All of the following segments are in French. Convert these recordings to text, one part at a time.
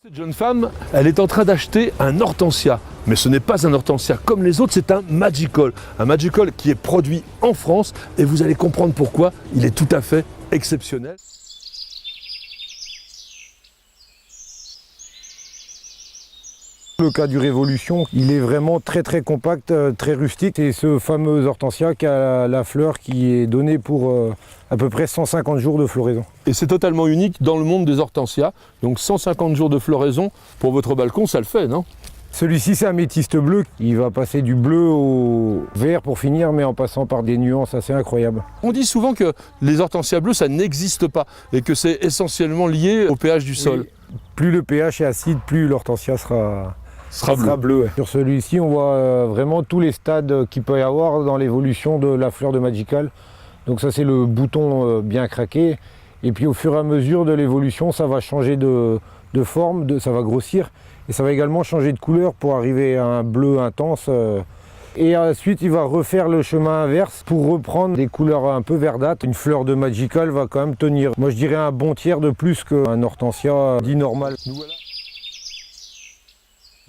Cette jeune femme, elle est en train d'acheter un hortensia. Mais ce n'est pas un hortensia comme les autres, c'est un Magical. Un Magical qui est produit en France et vous allez comprendre pourquoi il est tout à fait exceptionnel. Le cas du Révolution, il est vraiment très compact, très rustique. C'est ce fameux hortensia qui a la fleur qui est donnée pour à peu près 150 jours de floraison. Et c'est totalement unique dans le monde des hortensias. Donc 150 jours de floraison pour votre balcon, ça le fait, non? Celui-ci, c'est un métiste bleu. Il va passer du bleu au vert pour finir, mais en passant par des nuances assez incroyables. On dit souvent que les hortensias bleues, ça n'existe pas et que c'est essentiellement lié au pH du sol. Oui. Plus le pH est acide, plus l'hortensia sera bleu. Ouais. Sur celui-ci, on voit vraiment tous les stades qu'il peut y avoir dans l'évolution de la fleur de Magical. Donc ça, c'est le bouton bien craqué. Et puis au fur et à mesure de l'évolution, ça va changer de forme, ça va grossir. Et ça va également changer de couleur pour arriver à un bleu intense. Et ensuite, il va refaire le chemin inverse pour reprendre des couleurs un peu verdâtres. Une fleur de Magical va quand même tenir, moi je dirais, un bon tiers de plus qu'un hortensia dit normal.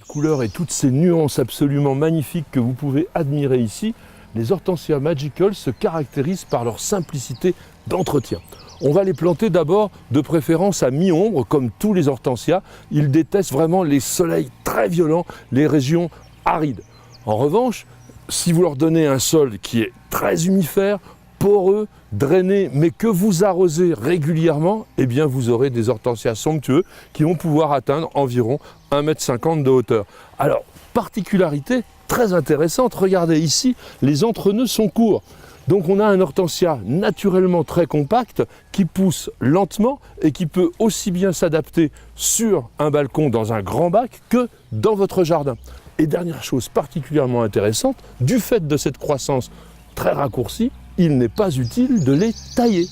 Couleurs et toutes ces nuances absolument magnifiques que vous pouvez admirer ici, les hortensias Magical se caractérisent par leur simplicité d'entretien. On va les planter d'abord de préférence à mi-ombre, comme tous les hortensias. Ils détestent vraiment les soleils très violents, les régions arides. En revanche, si vous leur donnez un sol qui est très humifère, poreux, drainé, mais que vous arrosez régulièrement, eh bien vous aurez des hortensias somptueux qui vont pouvoir atteindre environ 1,50 m de hauteur. Alors, particularité très intéressante, regardez ici, les entrenœuds sont courts. Donc on a un hortensia naturellement très compact qui pousse lentement et qui peut aussi bien s'adapter sur un balcon dans un grand bac que dans votre jardin. Et dernière chose particulièrement intéressante, du fait de cette croissance très raccourcie, il n'est pas utile de les tailler.